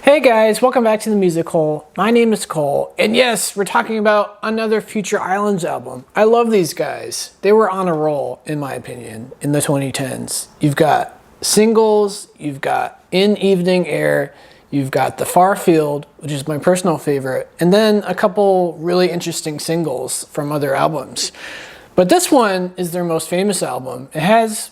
Hey guys, welcome back to the Music Hole. My name is Cole, and yes, we're talking about another Future Islands album. I love these guys. They were on a roll, in my opinion, in the 2010s. You've got singles, you've got In Evening Air, you've got The Far Field, which is my personal favorite, and then a couple really interesting singles from other albums. But this one is their most famous album. It has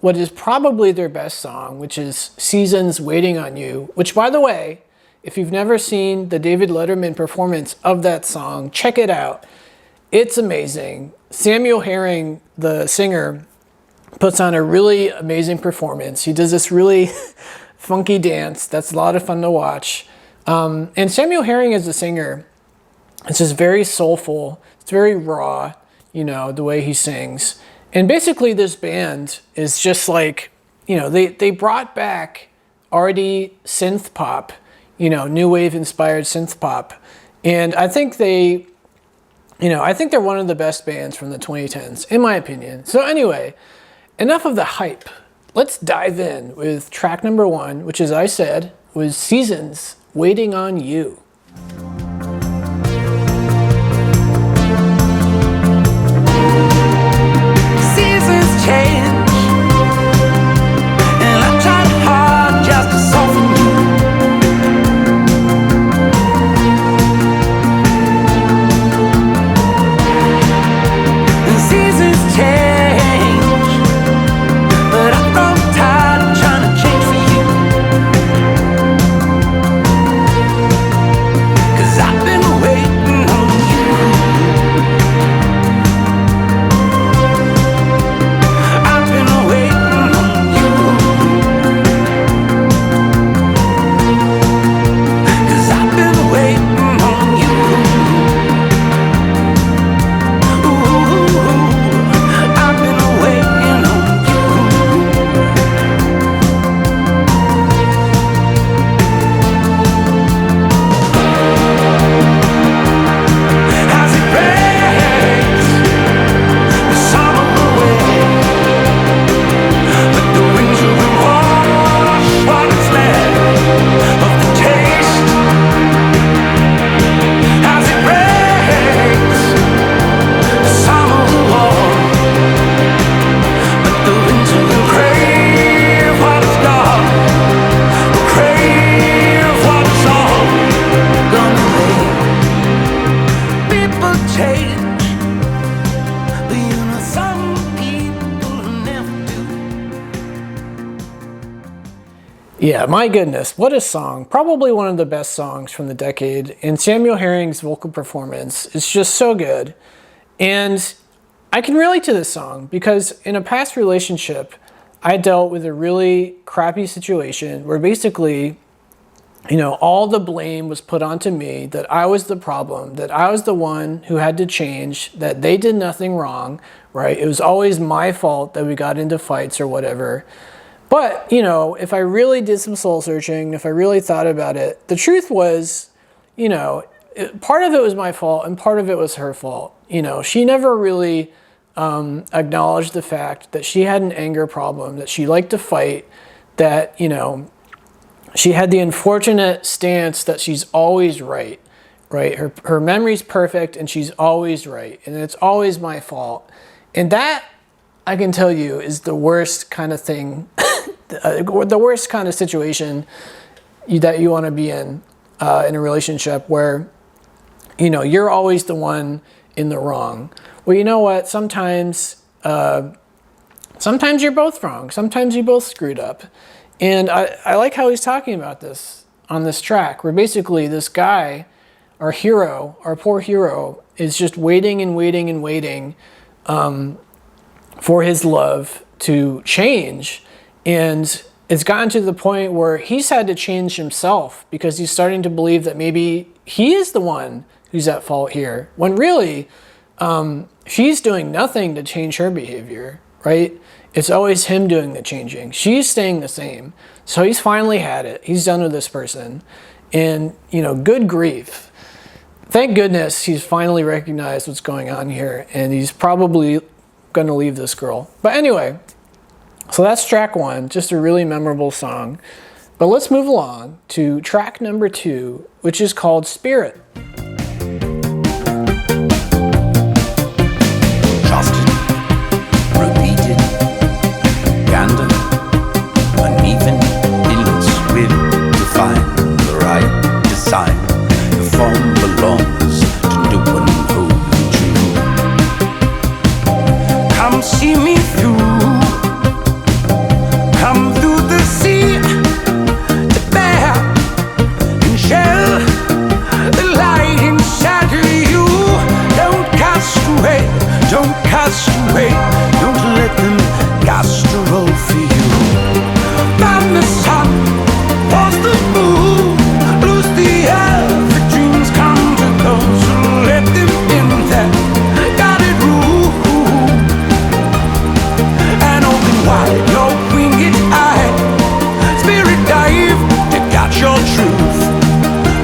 what is probably their best song, which is Seasons Waiting on You, which, by the way, if you've never seen the David Letterman performance of that song, check it out. It's amazing. Samuel Herring, the singer, puts on a really amazing performance. He does this really funky dance that's a lot of fun to watch. And Samuel Herring as a singer, it's just very soulful. It's very raw, the way he sings. And basically this band is just like, they brought back arty synth pop, new wave inspired synth pop. And I think they're one of the best bands from the 2010s, in my opinion. So anyway, enough of the hype. Let's dive in with track number 1, which, as I said, was Seasons Waiting on You. Yeah, my goodness, what a song. Probably one of the best songs from the decade. And Samuel Herring's vocal performance is just so good. And I can relate to this song because in a past relationship, I dealt with a really crappy situation where basically, all the blame was put onto me, that I was the problem, that I was the one who had to change, that they did nothing wrong, right? It was always my fault that we got into fights or whatever. But, if I really did some soul searching, if I really thought about it, the truth was, part of it was my fault and part of it was her fault. She never really acknowledged the fact that she had an anger problem, that she liked to fight, that, she had the unfortunate stance that she's always right? Her memory's perfect and she's always right. And it's always my fault. And that, I can tell you, is the worst kind of thing, the worst kind of situation that you want to be in a relationship where, you're always the one in the wrong. Well, you know what? Sometimes you're both wrong. Sometimes you both screwed up. And I like how he's talking about this on this track, where basically this guy, our hero, our poor hero, is just waiting and waiting and waiting for his love to change. And it's gotten to the point where he's had to change himself because he's starting to believe that maybe he is the one who's at fault here, when really she's doing nothing to change her behavior, right? It's always him doing the changing. She's staying the same. So he's finally had it. He's done with this person. And, good grief. Thank goodness he's finally recognized what's going on here, and he's probably going to leave this girl. But anyway, so that's track 1, just a really memorable song. But let's move along to track number 2, which is called Spirit. Trusted, repeated, gander, uneven, endless will to find the right design. The form belongs to no one who true. Come see me through. Come through the sea to bear and share the light inside of you. Don't cast away, don't cast away, don't let them cast a roll for you. Find the sun, pause the moon, lose the air, the dreams come to go. So let them in that guided room and open wide your winged eye. Spirit dive to catch your truth.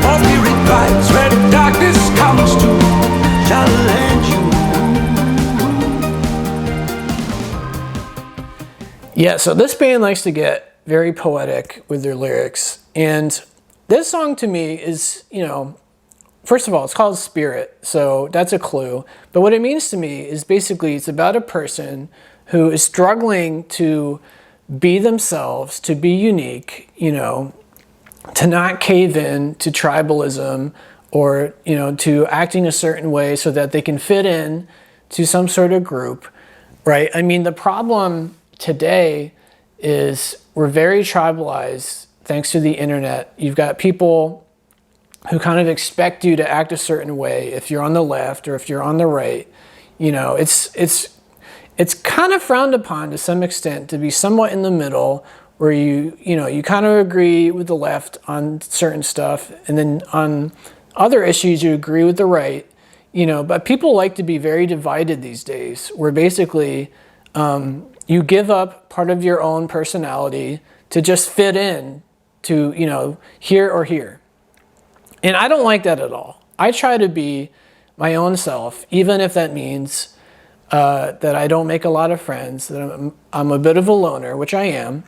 For spirit vibes where darkness comes to shall land you. Yeah, so this band likes to get very poetic with their lyrics. And this song to me is, first of all, it's called Spirit, so that's a clue. But what it means to me is basically it's about a person who is struggling to be themselves, to be unique, to not cave in to tribalism or, to acting a certain way so that they can fit in to some sort of group, right? I mean, the problem today is we're very tribalized thanks to the internet. You've got people who kind of expect you to act a certain way if you're on the left or if you're on the right. It's kind of frowned upon to some extent to be somewhat in the middle where you kind of agree with the left on certain stuff and then on other issues you agree with the right. But people like to be very divided these days where basically you give up part of your own personality to just fit in to, here or here. And I don't like that at all. I try to be my own self, even if that means that I don't make a lot of friends, that I'm a bit of a loner, which I am,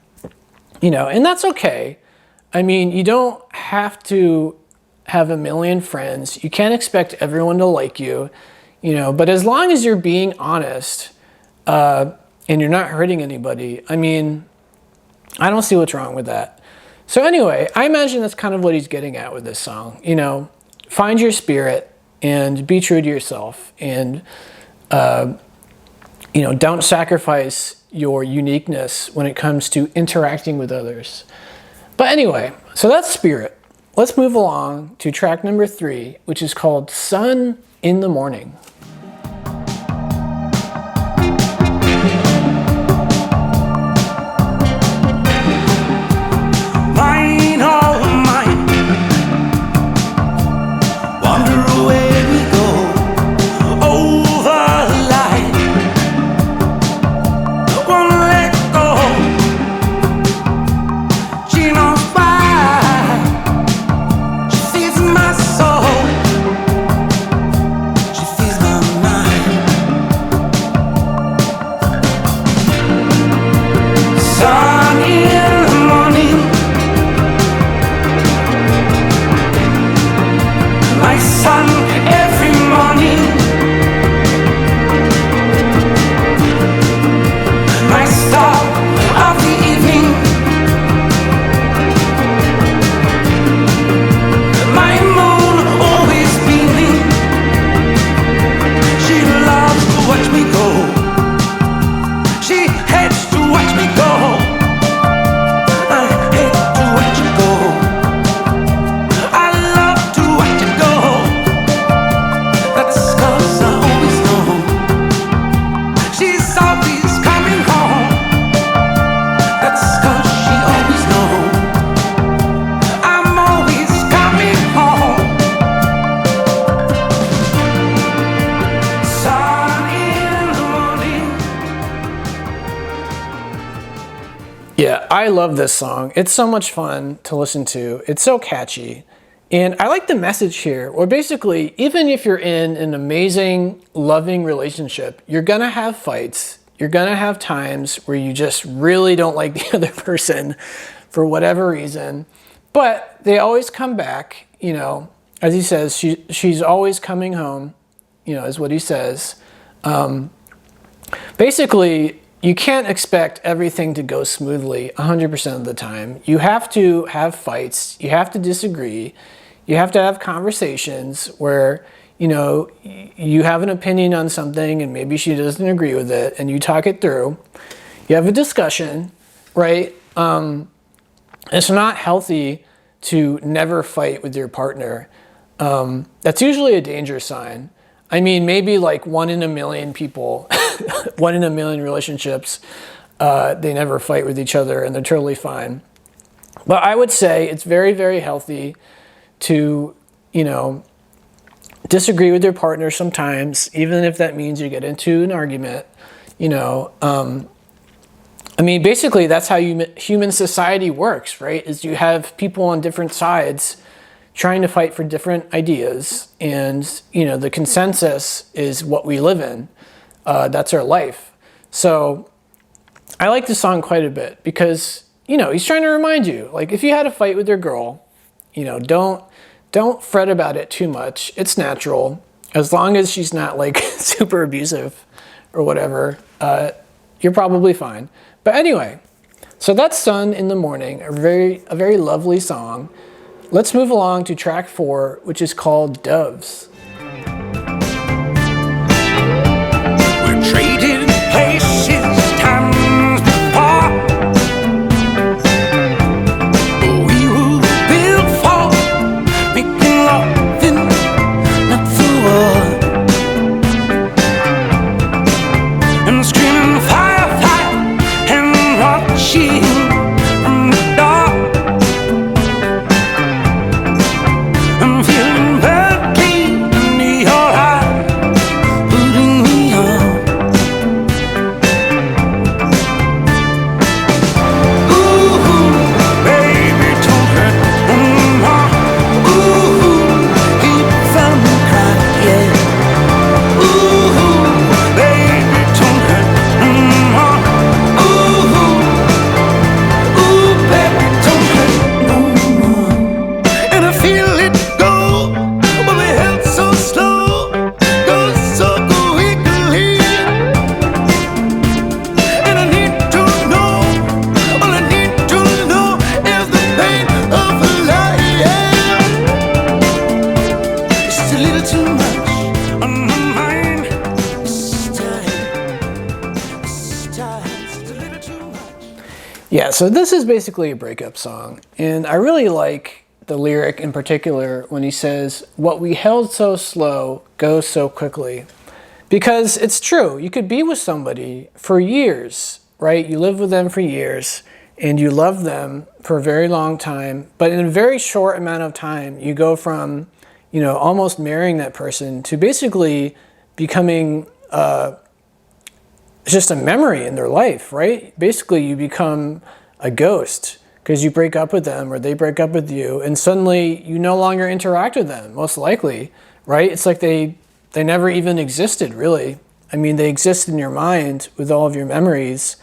and that's okay. I mean, you don't have to have a million friends. You can't expect everyone to like you, but as long as you're being honest, and you're not hurting anybody, I mean, I don't see what's wrong with that. So anyway, I imagine that's kind of what he's getting at with this song. Find your spirit and be true to yourself and, don't sacrifice your uniqueness when it comes to interacting with others. But anyway, so that's Spirit. Let's move along to track number 3, which is called Sun in the Morning. Yeah, I love this song. It's so much fun to listen to. It's so catchy. And I like the message here, where basically, even if you're in an amazing, loving relationship, you're gonna have fights. You're gonna have times where you just really don't like the other person. for whatever reason. But they always come back, you know, as he says, she's always coming home, you know, is what he says. Basically, you can't expect everything to go smoothly 100% of the time. You have to have fights. You have to disagree. You have to have conversations where, you know, you have an opinion on something and maybe she doesn't agree with it and you talk it through. You have a discussion, right? It's not healthy to never fight with your partner. That's usually a danger sign. I mean, maybe like 1 in a million people, 1 in a million relationships, they never fight with each other and they're totally fine. But I would say it's very, very healthy to, you know, disagree with your partner sometimes, even if that means you get into an argument, you know. I mean, basically that's how human society works, right? Is you have people on different sides trying to fight for different ideas, and you know the consensus is what we live in. That's our life. So I like the song quite a bit because, you know, he's trying to remind you, like, if you had a fight with your girl, you know, don't fret about it too much. It's natural. As long as she's not like super abusive or whatever, you're probably fine. But anyway, so that's Sun in the Morning, a very lovely song. Let's move along to track 4, which is called Doves. We're trading places, times before. We were built for making love and not for war. And screaming fire, fire, and watching from the dark. I'm feeling very clean in your eyes, putting me on. Ooh, baby, don't hurt no more. Ooh, keep from me crying, yeah. Ooh, baby, don't hurt no more. Ooh, baby, don't hurt no more. And I feel it go, but we held so slow, goes so quickly. And I need to know, all I need to know is the pain of a lie. It's a little too much on my mind. This time, it's a little too much. Yeah, so this is basically a breakup song. And I really like the lyric in particular when he says, "What we held so slow goes so quickly." Because it's true. You could be with somebody for years, right? You live with them for years and you love them for a very long time. But in a very short amount of time, you go from, you know, almost marrying that person to basically becoming just a memory in their life, right? Basically, you become a ghost because you break up with them or they break up with you, and suddenly you no longer interact with them, most likely, right? It's like they never even existed, really. I mean, they exist in your mind with all of your memories,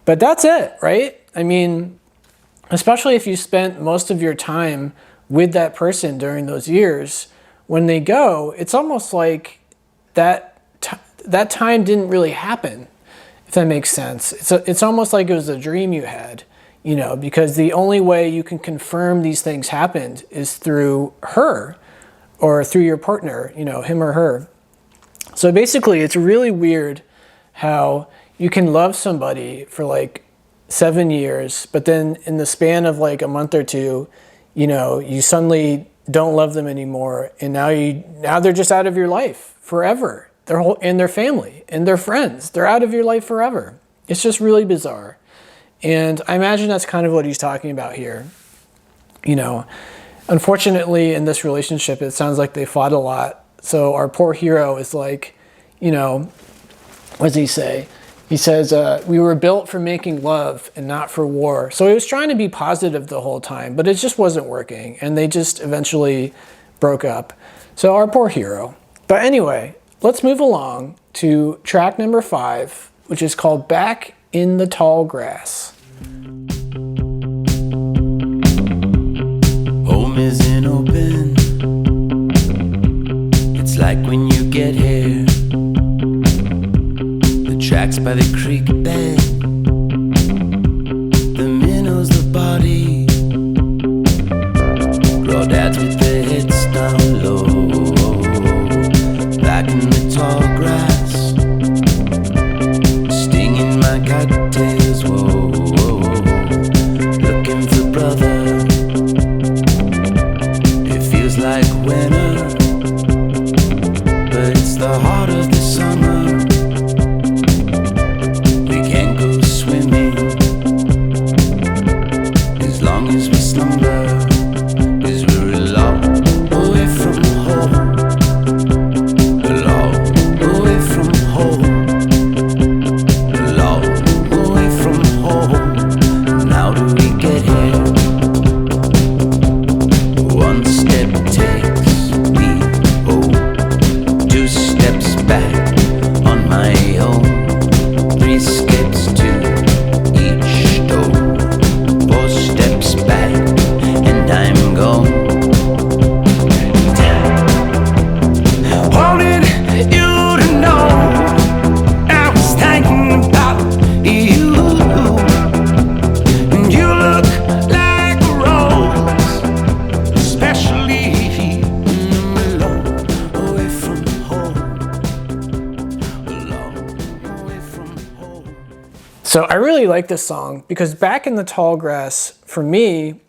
but that's it, right? I mean, especially if you spent most of your time with that person during those years, when they go, it's almost like that time didn't really happen, if that makes sense. It's almost like it was a dream you had, you know, because the only way you can confirm these things happened is through her or through your partner, you know, him or her. So basically, it's really weird how you can love somebody for like 7 years, but then in the span of like a month or two, you know, you suddenly don't love them anymore, and now they're just out of your life forever. And their family and their friends, they're out of your life forever. It's just really bizarre. And I imagine that's kind of what he's talking about here. You know, unfortunately in this relationship, it sounds like they fought a lot. So our poor hero is like, you know, what does he say? He says, we were built for making love and not for war. So he was trying to be positive the whole time, but it just wasn't working. And they just eventually broke up. So our poor hero. But anyway, let's move along to track number 5, which is called Back in the Tall Grass. Relaxed by the creek bed, the minnows, the body, crawdads with their heads down low, back in the tall grass, stinging my cocktails, whoa, looking for brother. It feels like winter, but it's the heart of the summer. We can't go swimming as long as we slumber, 'cause we're a long way from home, a long way from home, a long way from home. And how do we get here? One step takes me home, 2 steps back on my own, 3 skips to each toe, 4 steps back and I'm gone. Wanted you to know I was thinking about you, and you look like a rose, especially alone, away from home, alone, away from home. So I really like this song because Back in the Tall Grass, for me,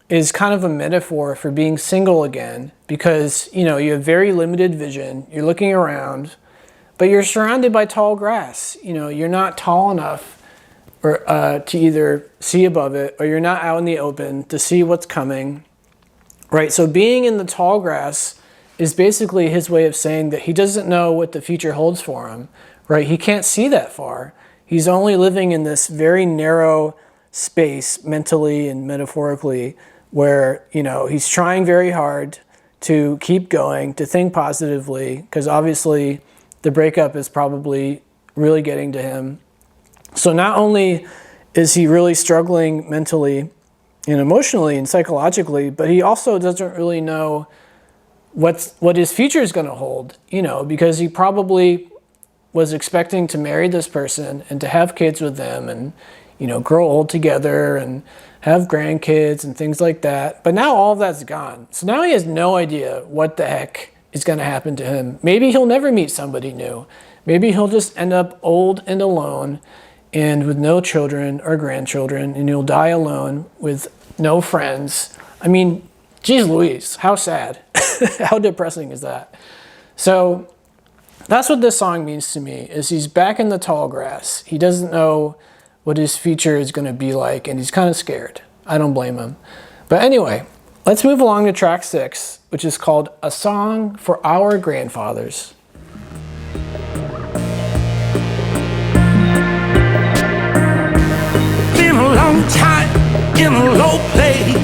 is kind of a metaphor for being single again, because you have very limited vision, you're looking around, but you're surrounded by tall grass. You're not tall enough to either see above it, or you're not out in the open to see what's coming, right? So being in the tall grass is basically his way of saying that he doesn't know what the future holds for him, right? He can't see that far. He's only living in this very narrow space, mentally and metaphorically, where he's trying very hard to keep going, to think positively, because obviously the breakup is probably really getting to him. So not only is he really struggling mentally and emotionally and psychologically, but he also doesn't really know what his future is going to hold, because he probably was expecting to marry this person and to have kids with them and grow old together and have grandkids and things like that. But now all of that's gone. So now he has no idea what the heck is going to happen to him. Maybe he'll never meet somebody new. Maybe he'll just end up old and alone and with no children or grandchildren, and he'll die alone with no friends. I mean, geez Louise, how sad. How depressing is that? So that's what this song means to me, is he's back in the tall grass. He doesn't know what his future is going to be like, and he's kind of scared. I don't blame him. But anyway, let's move along to track 6, which is called A Song for Our Grandfathers. Been a long time in a low place,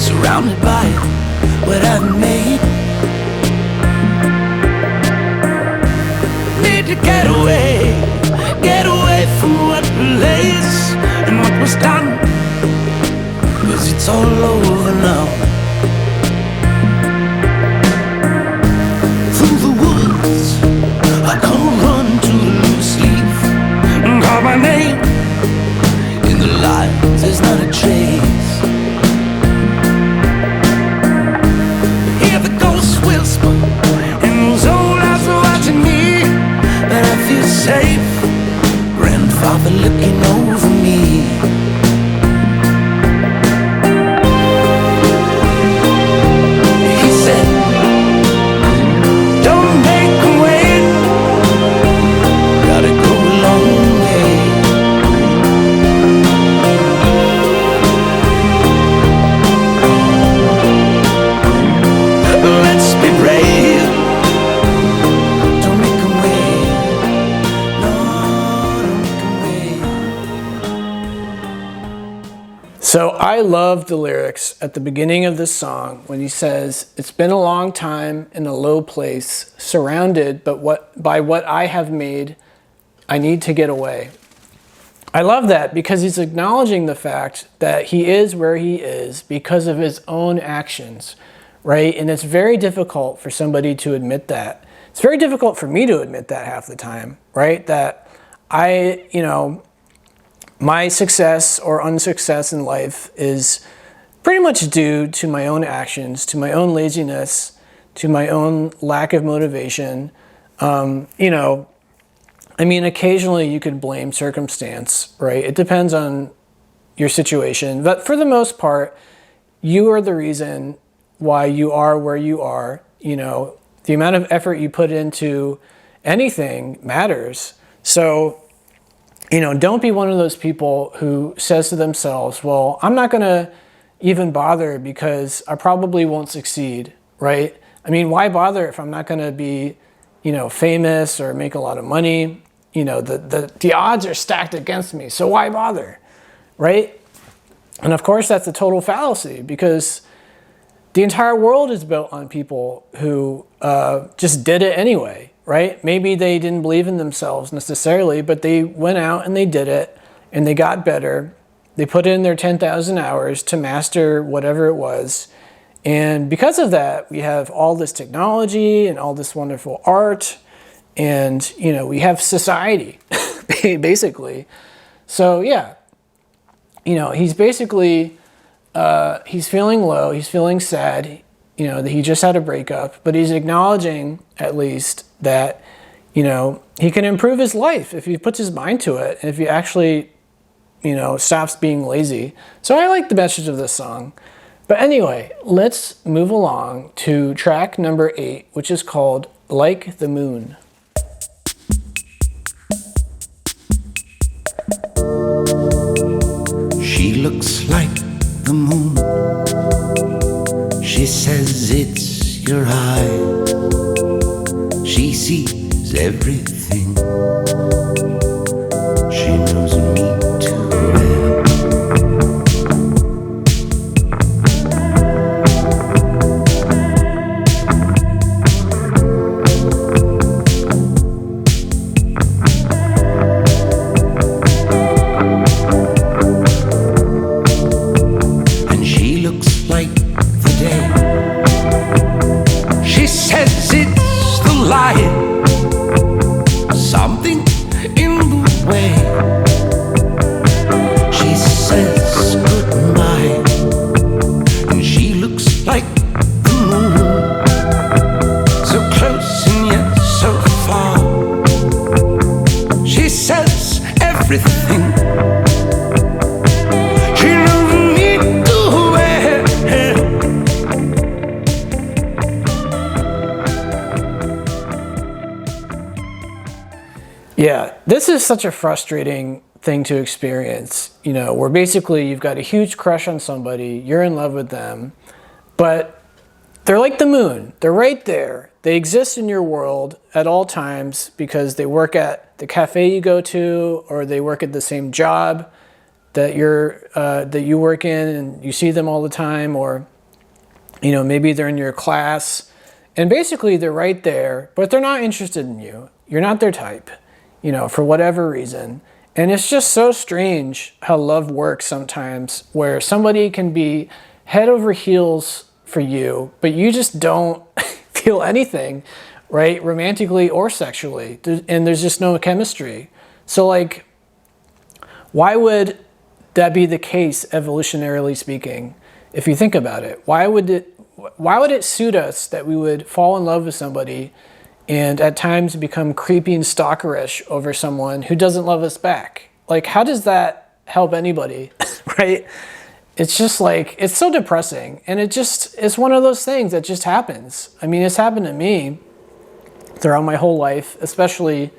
surrounded by what I've made. Need to get away from what place and what was done, 'cause it's all over now. Through the woods I come run to the loose leaf and call my name. In the lines there's not a trace. Hear the ghosts whisper and those old eyes are watching me, but I feel safe. Grandfather looking over me. He said, don't make 'em wait, gotta go a long way. Let's be brave, don't make 'em wait. No, don't make 'em wait. So I love the lyrics at the beginning of this song when he says, "It's been a long time in a low place, surrounded by what I have made. I need to get away." I love that because he's acknowledging the fact that he is where he is because of his own actions, right? And it's very difficult for somebody to admit that, it's very difficult for me to admit that half the time, right? That I, my success or unsuccess in life is pretty much due to my own actions, to my own laziness, to my own lack of motivation. Occasionally you could blame circumstance, right? It depends on your situation. But for the most part, you are the reason why you are where you are. The amount of effort you put into anything matters. So, don't be one of those people who says to themselves, well, I'm not going to even bother because I probably won't succeed, right? Why bother if I'm not going to be, famous or make a lot of money? The odds are stacked against me, so why bother, right? And of course, that's a total fallacy, because the entire world is built on people who just did it anyway, right? Maybe they didn't believe in themselves necessarily, but they went out and they did it, and they got better. They put in their 10,000 hours to master whatever it was. And because of that, we have all this technology and all this wonderful art, and, we have society, basically. So, yeah, he's basically, he's feeling low, he's feeling sad, that he just had a breakup, but he's acknowledging, at least, that, he can improve his life if he puts his mind to it, and if he actually, stops being lazy. So I like the message of this song. But anyway, let's move along to track number 8, which is called Like the Moon. She looks like the moon. She says it's your eye. She sees everything. She knows me too well. Yeah, this is such a frustrating thing to experience, where basically you've got a huge crush on somebody, you're in love with them, but they're like the moon. They're right there. They exist in your world at all times because they work at the cafe you go to, or they work at the same job that you work in, and you see them all the time, or maybe they're in your class, and basically they're right there, but they're not interested in you. You're not their type, for whatever reason. And it's just so strange how love works sometimes, where somebody can be head over heels for you, but you just don't feel anything, right? Romantically or sexually. And there's just no chemistry. So why would that be the case, evolutionarily speaking, if you think about it? Why would it suit us that we would fall in love with somebody and at times become creepy and stalkerish over someone who doesn't love us back? How does that help anybody, right? It's just it's so depressing. And it's one of those things that just happens. It's happened to me throughout my whole life, especially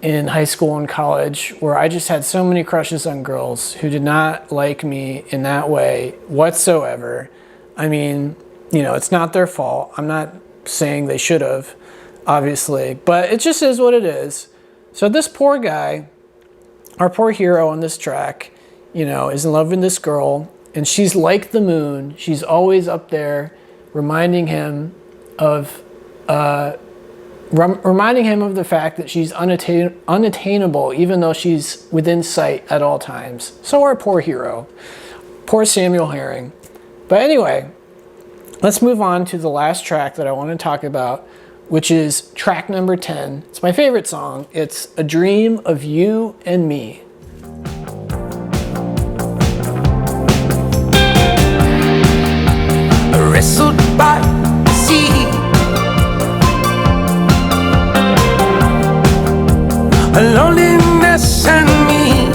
in high school and college, where I just had so many crushes on girls who did not like me in that way whatsoever. It's not their fault. I'm not saying they should have, obviously, but it just is what it is. So this poor guy, our poor hero on this track, is in love with this girl, and she's like the moon. She's always up there reminding him of the fact that she's unattainable, even though she's within sight at all times. So our poor hero, poor Samuel Herring. But anyway, let's move on to the last track that I want to talk about, which is track number 10. It's my favorite song. It's A Dream of You and Me. Wrestled by the sea, loneliness and me.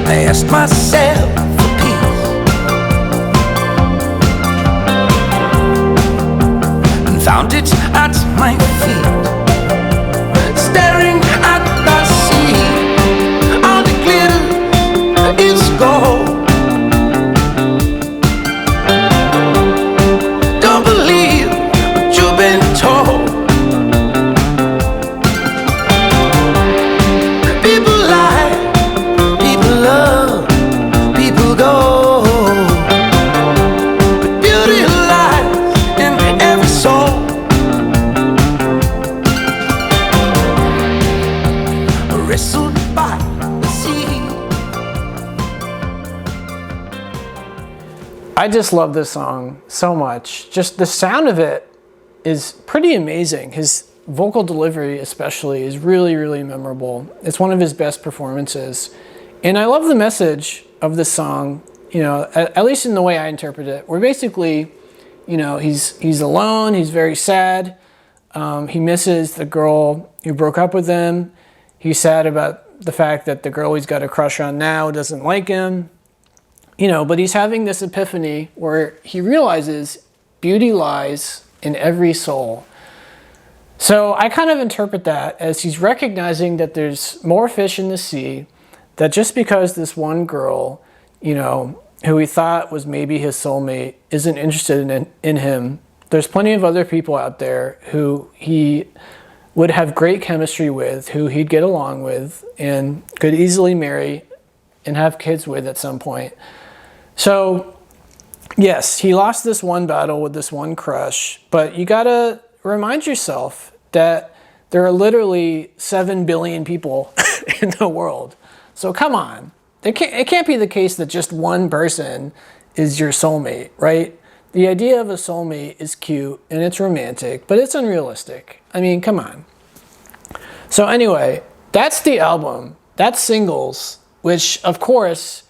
I asked myself for peace and found it at my feet, staring at the sea. All the glitter is gold. Don't believe what you've been told. People lie, people love, people go, but beauty lies in every soul. Wrestled by the sea. I just love this song so much. Just the sound of it is pretty amazing. His vocal delivery especially is really, really memorable. It's one of his best performances. And I love the message of this song, you know, at least in the way I interpret it. Where basically, you know, he's alone, he's very sad. He misses the girl who broke up with him. He's sad about the fact that the girl he's got a crush on now doesn't like him. You know, but he's having this epiphany where he realizes beauty lies in every soul. So I kind of interpret that as he's recognizing that there's more fish in the sea, that just because this one girl, you know, who he thought was maybe his soulmate isn't interested in him, there's plenty of other people out there who he would have great chemistry with, who he'd get along with, and could easily marry and have kids with at some point. So, yes, he lost this one battle with this one crush, but you gotta remind yourself that there are literally 7 billion people in the world. So come on. It can't be the case that just one person is your soulmate, right? The idea of a soulmate is cute and it's romantic, but it's unrealistic. I mean, come on. So anyway, that's the album. That's Singles, which of course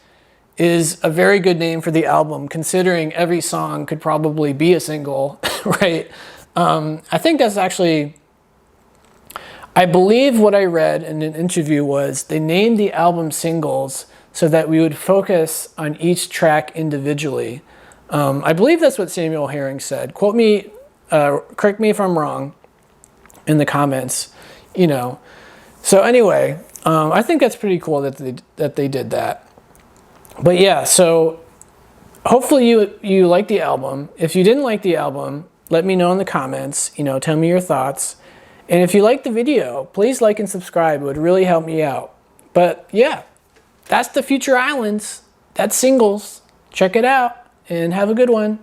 is a very good name for the album, considering every song could probably be a single, right? I think that's actually, I believe what I read in an interview was they named the album Singles so that we would focus on each track individually. I believe that's what Samuel Herring said. Quote me, correct me if I'm wrong in the comments, you know. So anyway, I think that's pretty cool that they did that. But yeah, so hopefully you like the album. If you didn't like the album, let me know in the comments, you know, tell me your thoughts. And if you like the video, please like and subscribe. It would really help me out. But yeah, that's the Future Islands. That's Singles. Check it out and have a good one.